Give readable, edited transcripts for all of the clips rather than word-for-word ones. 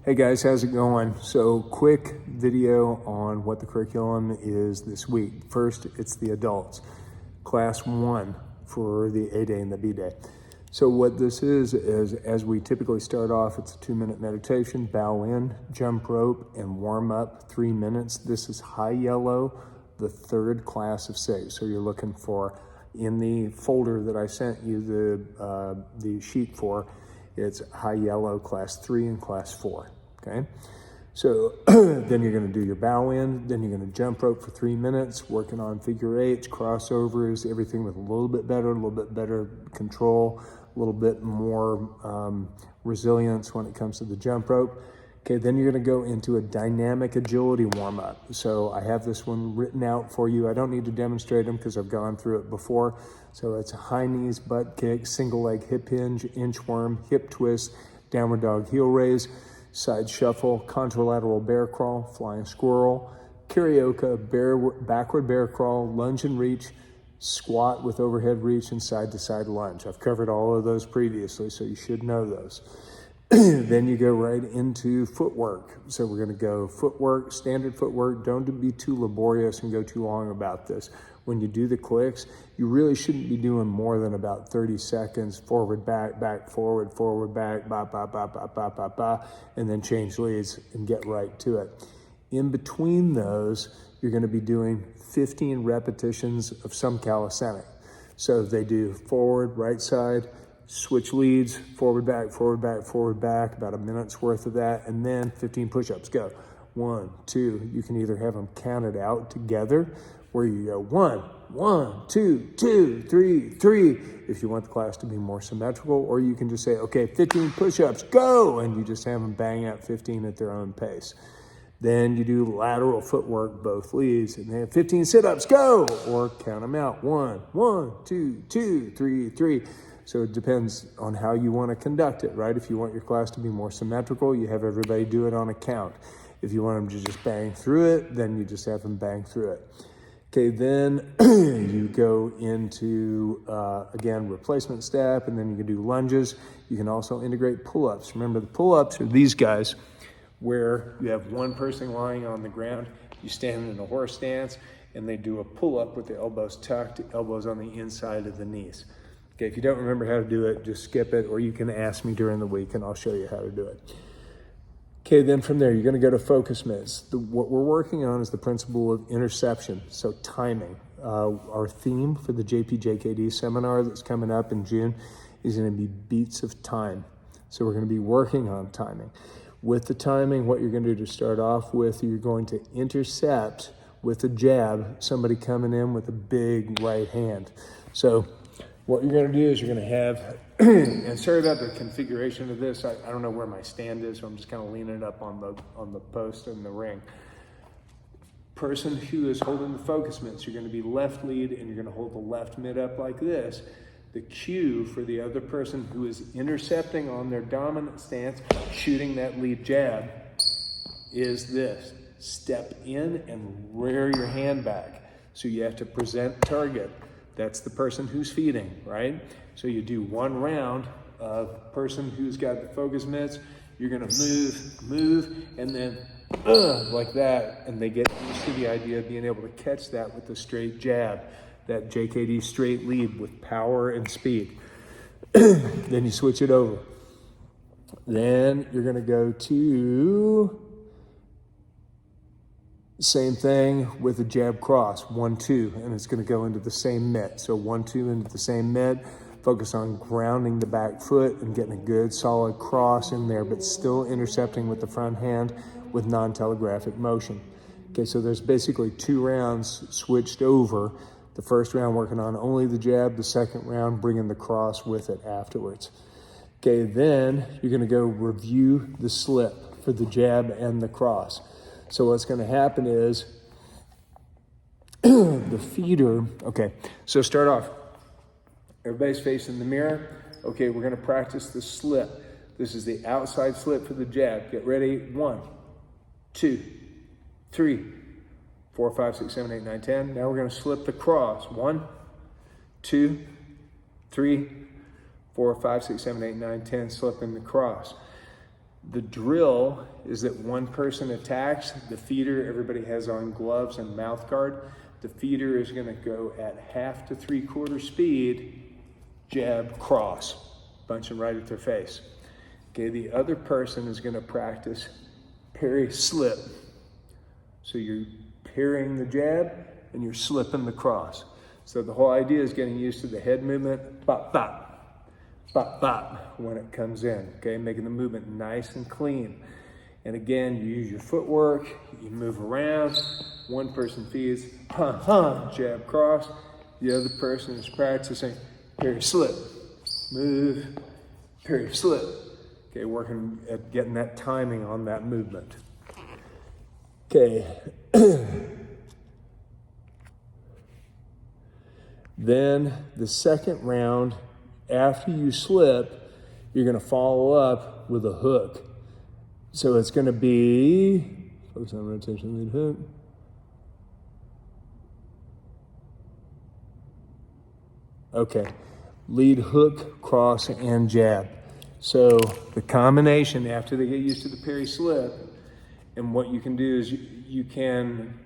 Hey guys, how's it going? So quick video on what the curriculum is this week. First, it's the adults, class 1 for the A day and the B day. So what this is as we typically start off, it's a 2-minute meditation, bow in, jump rope, and warm up 3 minutes. This is high yellow, the third class of 6. So you're looking for, in the folder that I sent you the sheet for, it's high yellow, class 3 and class 4, okay? So then you're gonna do your bow in, then you're gonna jump rope for 3 minutes, working on figure 8s, crossovers, everything with a little bit better control, a little bit more resilience when it comes to the jump rope. Okay, then you're gonna go into a dynamic agility warm-up. So I have this one written out for you. I don't need to demonstrate them because I've gone through it before. So it's high knees, butt kick, single leg hip hinge, inchworm, hip twist, downward dog heel raise, side shuffle, contralateral bear crawl, flying squirrel, karaoke, backward bear crawl, lunge and reach, squat with overhead reach, and side to side lunge. I've covered all of those previously, so you should know those. Then you go right into footwork. So we're gonna go footwork, standard footwork. Don't be too laborious and go too long about this. When you do the clicks, you really shouldn't be doing more than about 30 seconds, forward, back, forward, back, ba, ba, ba, ba, ba, ba, ba, and then change leads and get right to it. In between those, you're gonna be doing 15 repetitions of some calisthenic. So they do forward, right side, switch leads, forward, back, about a minute's worth of that, and then 15 push-ups, go. 1, 2, you can either have them counted out together, where you go 1, 2, 2, 3, 3, if you want the class to be more symmetrical, or you can just say, okay, 15 push-ups, go, and you just have them bang out 15 at their own pace. Then you do lateral footwork, both leads, and then 15 sit-ups, go, or count them out, 1, 2, 2, 3, 3. So it depends on how you want to conduct it, right? If you want your class to be more symmetrical, you have everybody do it on a count. If you want them to just bang through it, then you just have them bang through it. Okay, then you go into, again, replacement step, and then you can do lunges. You can also integrate pull-ups. Remember, the pull-ups are these guys where you have one person lying on the ground, you stand in a horse stance, and they do a pull-up with the elbows tucked, elbows on the inside of the knees. Okay, if you don't remember how to do it, just skip it, or you can ask me during the week and I'll show you how to do it. Okay, then from there, you're gonna go to focus minutes. What we're working on is the principle of interception, so timing. Our theme for the JPJKD seminar that's coming up in June is gonna be beats of time. So we're gonna be working on timing. With the timing, what you're gonna do to start off with, you're going to intercept with a jab, somebody coming in with a big right hand. So what you're gonna do is you're gonna have, and sorry about the configuration of this, I don't know where my stand is, so I'm just kind of leaning it up on the post in the ring. Person who is holding the focus mitts, you're gonna be left lead and you're gonna hold the left mid up like this. The cue for the other person who is intercepting on their dominant stance, shooting that lead jab, is this. Step in and rear your hand back. So you have to present target. That's the person who's feeding, right? So you do one round of person who's got the focus mitts, you're gonna move, and then like that, and they get used to the idea of being able to catch that with the straight jab, that JKD straight lead with power and speed. Then you switch it over. Then you're gonna go to same thing with a jab cross, 1, 2, and it's gonna go into the same mitt. So 1, 2 into the same mitt, focus on grounding the back foot and getting a good solid cross in there, but still intercepting with the front hand with non-telegraphic motion. Okay, so there's basically 2 rounds switched over. The first round working on only the jab, the second round bringing the cross with it afterwards. Okay, then you're gonna go review the slip for the jab and the cross. So what's gonna happen is the feeder, okay, so start off. Everybody's facing the mirror. Okay, we're gonna practice the slip. This is the outside slip for the jab. Get ready, 1, 2, 3, 4, 5, 6, 7, 8, 9, 10. Now we're gonna slip the cross. 1, 2, 3, 4, 5, 6, 7, 8, 9, 10, slipping the cross. The drill is that one person attacks, the feeder, everybody has on gloves and mouth guard. The feeder is gonna go at 1/2 to 3/4 speed, jab, cross, punch them right at their face. Okay, the other person is gonna practice parry slip. So you're parrying the jab and you're slipping the cross. So the whole idea is getting used to the head movement, bop, bop, bop, bop, when it comes in, okay? Making the movement nice and clean. And again, you use your footwork, you move around, one person feeds, jab, cross, the other person is practicing parry slip, move, parry slip. Okay, working at getting that timing on that movement. Okay. Then the second round, after you slip, you're gonna follow up with a hook. So it's gonna be, focus on rotation, lead hook. Okay, lead hook, cross, and jab. So the combination, after they get used to the parry slip, and what you can do is you can,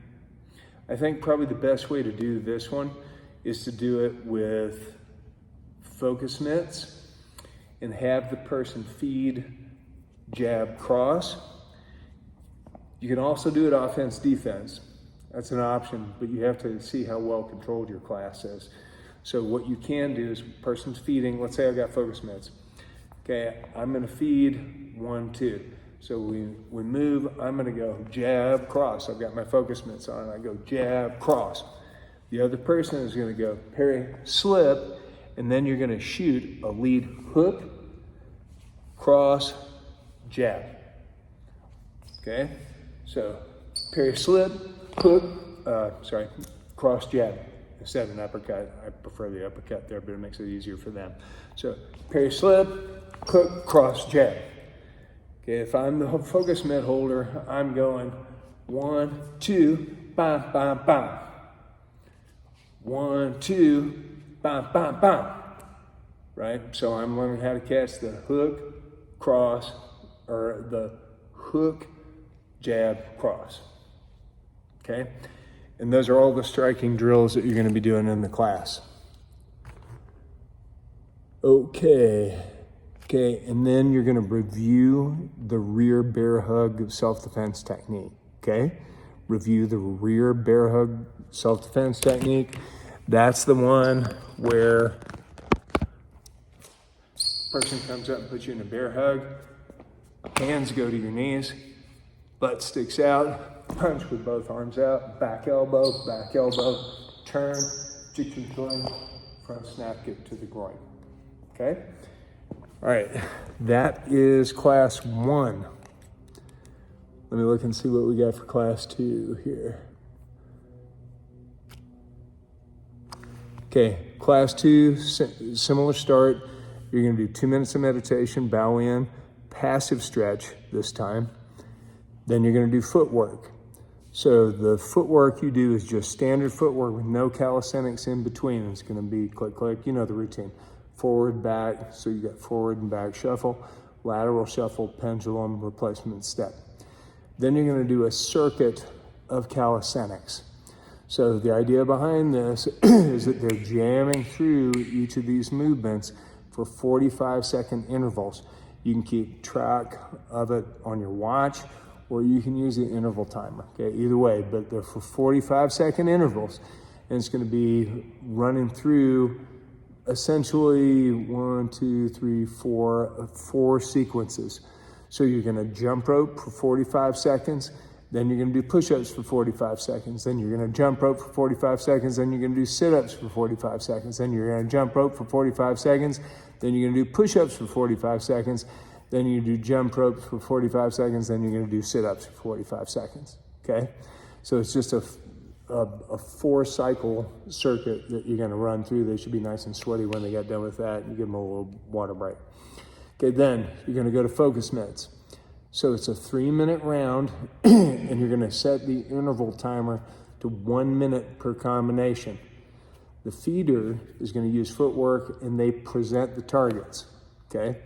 I think probably the best way to do this one is to do it with focus mitts and have the person feed, jab, cross. You can also do it offense, defense. That's an option, but you have to see how well controlled your class is. So what you can do is person's feeding, let's say I've got focus mitts. Okay, I'm gonna feed 1, 2. So we move, I'm gonna go jab, cross. I've got my focus mitts on, I go jab, cross. The other person is gonna go parry, slip, and then you're gonna shoot a lead hook, cross, jab. Okay, so parry, slip, hook, cross, jab. Instead of an uppercut, I prefer the uppercut there, but it makes it easier for them. So parry, slip, hook, cross, jab. Okay, if I'm the focus mitt holder, I'm going 1, 2, bam, bam, bam. 1, 2, bam, bam, bam. Right? So I'm learning how to catch the hook, cross, or the hook, jab, cross. Okay? And those are all the striking drills that you're going to be doing in the class. Okay, and then you're going to review the rear bear hug self-defense technique, okay? Review the rear bear hug self-defense technique. That's the one where person comes up and puts you in a bear hug, hands go to your knees, butt sticks out, punch with both arms out, back elbow, turn, jitsu groin, front snap kick to the groin. Okay? All right, that is class 1. Let me look and see what we got for class 2 here. Okay, class 2, similar start. You're gonna do 2 minutes of meditation, bow in, passive stretch this time. Then you're gonna do footwork. So the footwork you do is just standard footwork with no calisthenics in between. It's gonna be click, click, you know the routine. Forward, back, so you got forward and back shuffle, lateral shuffle, pendulum, replacement step. Then you're gonna do a circuit of calisthenics. So the idea behind this is that they're jamming through each of these movements for 45-second intervals. You can keep track of it on your watch, or you can use the interval timer, okay? Either way, but they're for 45-second intervals, and it's gonna be running through essentially 4 sequences. So you're gonna jump rope for 45 seconds, then you're gonna do push-ups for 45 seconds, then you're gonna jump rope for 45 seconds, then you're gonna do sit-ups for 45 seconds, then you're gonna jump rope for 45 seconds, then you're gonna do push-ups for 45 seconds, then you do jump ropes for 45 seconds, then you're gonna do sit-ups for 45 seconds, okay? So it's just a 4-cycle circuit that you're gonna run through. They should be nice and sweaty when they get done with that, and you give them a little water break. Okay, then you're gonna go to focus mitts. So it's a 3-minute round, and you're gonna set the interval timer to 1 minute per combination. The feeder is gonna use footwork, and they present the targets, okay?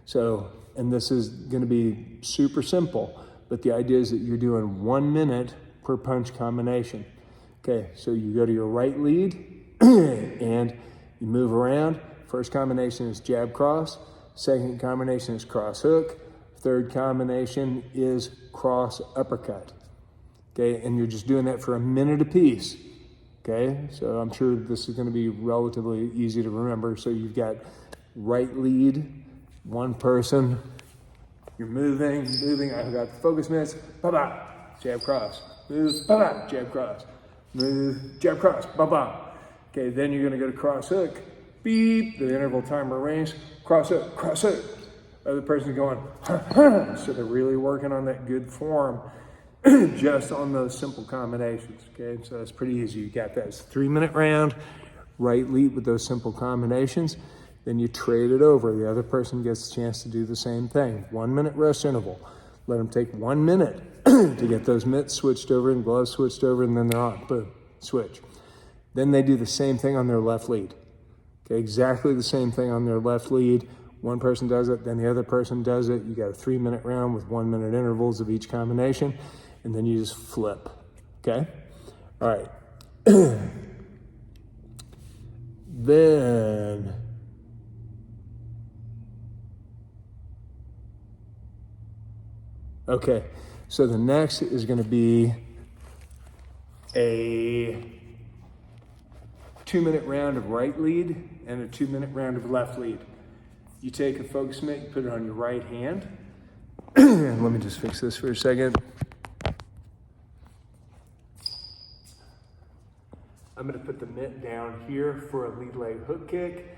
So and this is gonna be super simple, but the idea is that you're doing 1 minute per punch combination. Okay, so you go to your right lead and you move around. First combination is jab cross. Second combination is cross hook. Third combination is cross uppercut. Okay, and you're just doing that for 1 minute apiece. Okay, so I'm sure this is gonna be relatively easy to remember. So you've got right lead, one person, you're moving. I've got the focus mitts, ba-ba, jab cross, move, ba-ba, jab cross, move, jab cross, ba-ba. Okay, then you're gonna go to cross hook, beep, the interval timer rings, cross hook, cross hook. Other person's going, so they're really working on that good form just on those simple combinations, okay? So that's pretty easy. You got that. It's a 3-minute round, right lead with those simple combinations. Then you trade it over. The other person gets a chance to do the same thing. 1 minute rest interval. Let them take 1 minute to get those mitts switched over and gloves switched over, and then they're on. Boom, switch. Then they do the same thing on their left lead. Okay, exactly the same thing on their left lead. One person does it, then the other person does it. You got a 3-minute round with 1 minute intervals of each combination, and then you just flip, okay? All right. Then, okay, so the next is gonna be a 2-minute round of right lead and a 2-minute round of left lead. You take a focus mitt, you put it on your right hand. Let me just fix this for a second. I'm gonna put the mitt down here for a lead leg hook kick.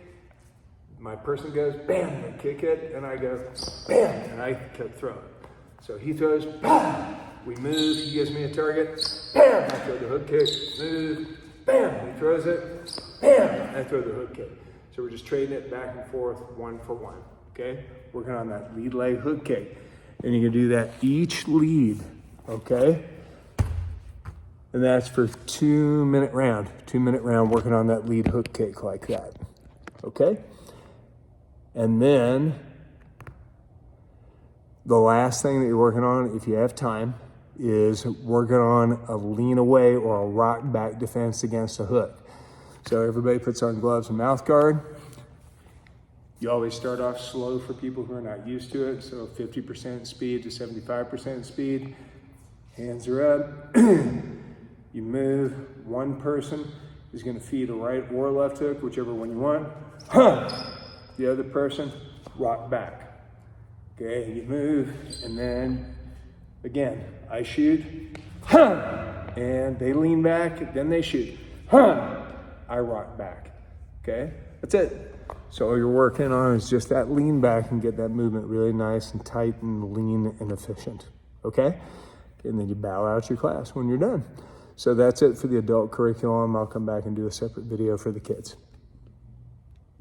My person goes, bam, they kick it, and I go, bam, and I throw it. So he throws, bam, we move, he gives me a target, bam, I throw the hook kick, move, bam, he throws it, bam, I throw the hook kick. So we're just trading it back and forth, 1 for 1, okay? Working on that lead leg hook kick. And you can do that each lead, okay? And that's for 2-minute round. 2-minute round working on that lead hook kick like that, okay? And then the last thing that you're working on, if you have time, is working on a lean away or a rock back defense against a hook. So everybody puts on gloves and mouth guard. You always start off slow for people who are not used to it. So 50% speed to 75% speed. Hands are up. You move. One person is going to feed a right or left hook, whichever one you want. The other person, rock back. Okay, you move, and then again, I shoot, and they lean back, then they shoot, I rock back. Okay, that's it. So all you're working on is just that lean back and get that movement really nice and tight and lean and efficient. Okay, and then you bow out your class when you're done. So that's it for the adult curriculum. I'll come back and do a separate video for the kids.